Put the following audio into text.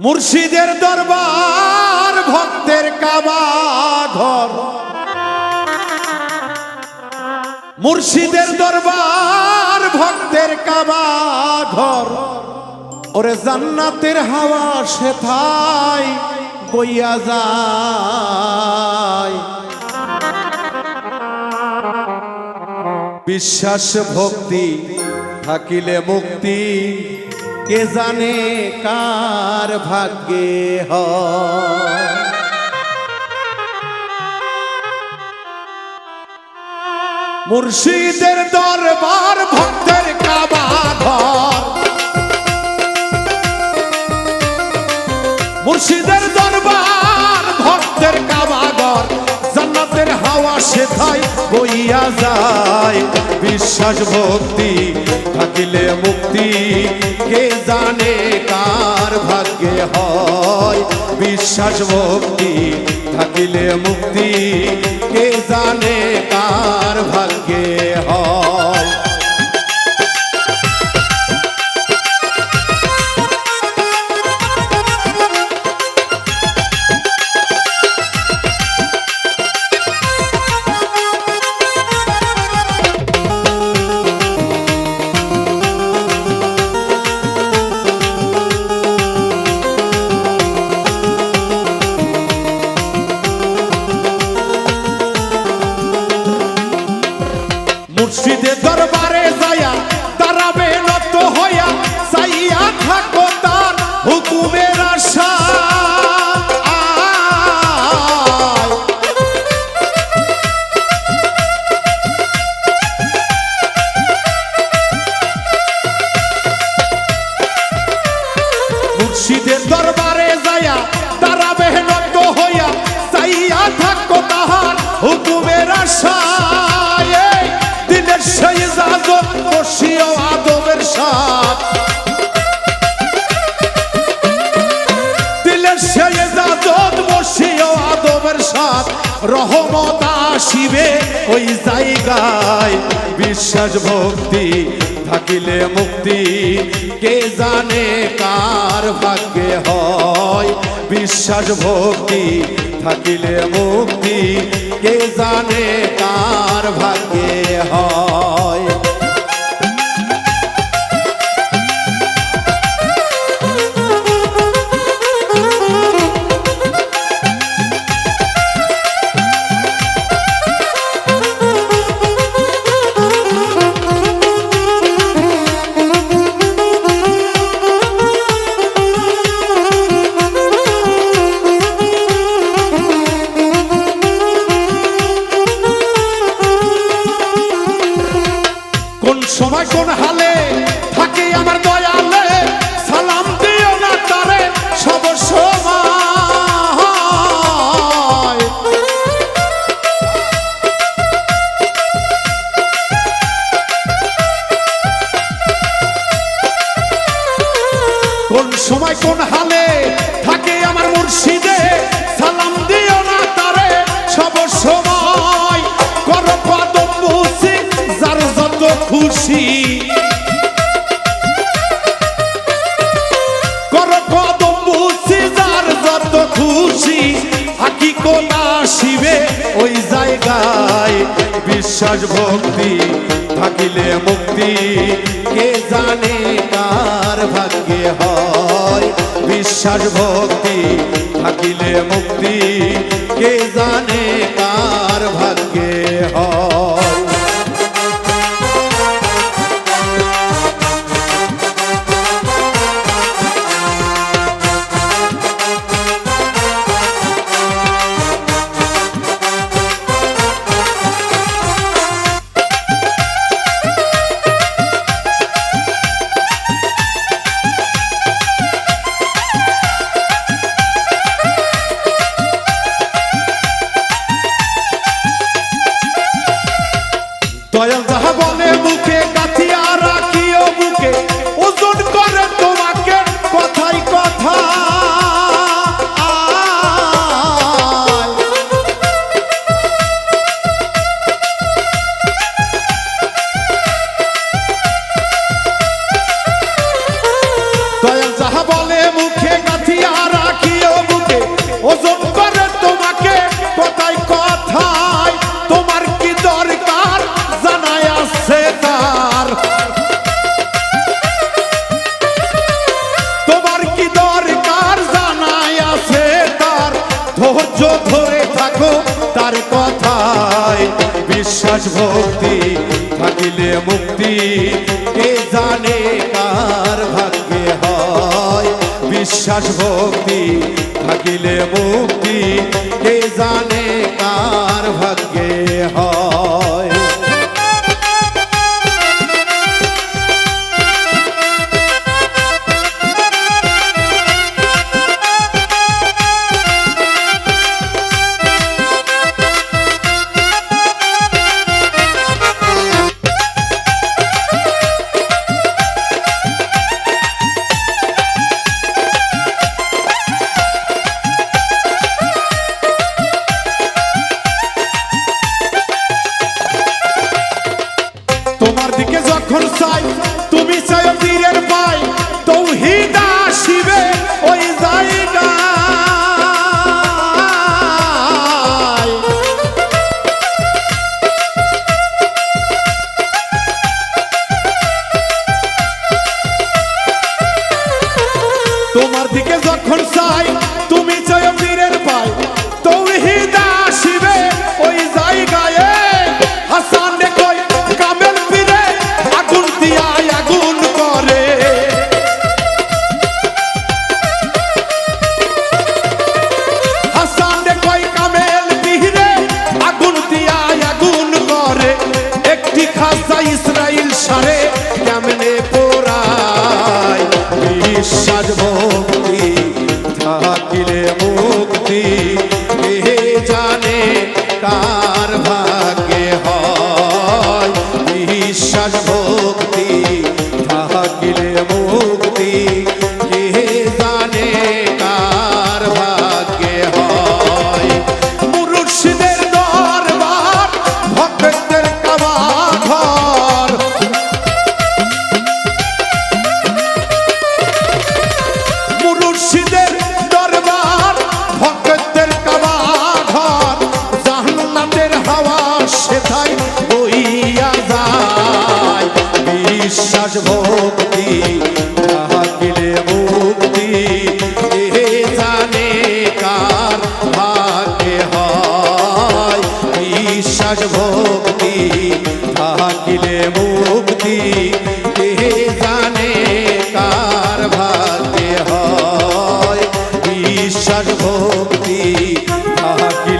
মুর্শিদের দরবার ভক্তের কাবা ঘর, মুর্শিদের দরবার ভক্তের কাবা ঘর। ওরে জান্নাতের হাওয়া সেথায় বইয়া যায়। বিশ্বাস ভক্তি থাকিলে মুক্তি, কে জানে কার ভাগ্যে হয়। মুর্শিদের দরবার ভক্তের কাবা ঘর, মুর্শিদের দরবার ভক্তের কাবা ঘর। জান্নাতের হাওয়া সেথায় বইয়া যায়। বিশ্বাস ভক্তি থাকিলে মুক্তি, কে জানে কার ভাগ্যে হয়। বিশ্বাস ভক্তি থাকিলে মুক্তি, কে জানে কার ভাগ্যে হয়। মুর্শিদের দরবারে যায়া দাঁড়াবে নত হইয়া, চাইয়া থাকো তার হুকুমের আশা। মুর্শিদের দরবারে যায়া দাঁড়াবে নত হইয়া, চাইয়া থাকো তাহার হুকুমের আশা। সেই জাদব বসিও আদমের সাথ, দিলের সেই জাদব বসিও আদমের সাথ। রহমত আসিবে ওই জায়গায়। বিশ্বাস ভক্তি থাকিলে মুক্তি, কে জানে কার ভাগ্যে হয়। বিশ্বাস ভক্তি থাকিলে মুক্তি, কে জানে কার ভাগ্যে হয়। সময় কোন হালে থাকে আমার দয়ালে, সালাম দিও না তারে সব সময়। কোন সময় কোন হালে থাকে আমার মুর্শিদে, সালাম দিও না তারে সব সময়। করো কদম বুঝি যার যত খুশি, করো কদম বুঝি যার যত খুশি। হাকিকত আসিবে ওই জায়গায়। বিশ্বাস ভক্তি থাকিলে মুক্তি, কে জানে কার ভাগ্যে হয়। বিশ্বাস ভক্তি থাকিলে মুক্তি, কে জানে কার ভাগ্যে হয়। ধৈর্য ধরে থাকো তার কথায়, বিশ্বাস ভক্তি থাকিলে মুক্তি কে জানে কার ভাগ্যে হয়। বিশ্বাস ভক্তি থাকিলে মুক্তি কে জানে কার ভাগ্যে হয়। তোমার দিকে যখন চাই তুমি চাই পীরের পাই, তৌহিদ আসিবে ওই জায়গায়। তোমার দিকে যখন চাই তুমি চাই পীরের পাই, তৌহিদ আসিবে ওই জায়গায়। হাসান কই কামেল পীরে আগুন দিয়া আগুন করে, হাসান কই কামেল পীরে আগুন দিয়া আগুন করে। একটি খাসা ইসরাইল সারে কেমনে পোড়ায়, বিশ্বাস ভক্তি থাকিলে মুক্তি কে জানে কার ভাগ্যে হয়। বিশ্বাস ভক্তি থাকিলে মুক্তি কে জানে কার ভাগ্যে হয়। মুর্শিদের দরবার ভক্তদের কাবা ঘর, মুর্শিদের দরবার ভক্তদের কাবা ঘর। জান্নাতের হাওয়া সেথায় বইয়া যায়, বিশ্বাস ভক্তি থাকিলে মুক্তি কে জানে কার ভাগ্যে হয়। বিশ্বাস ভক্তি থাকিলে মুক্তি কে জানে কার ভাগ্যে হয়। বিশ্বাস ভক্তি থাকিলে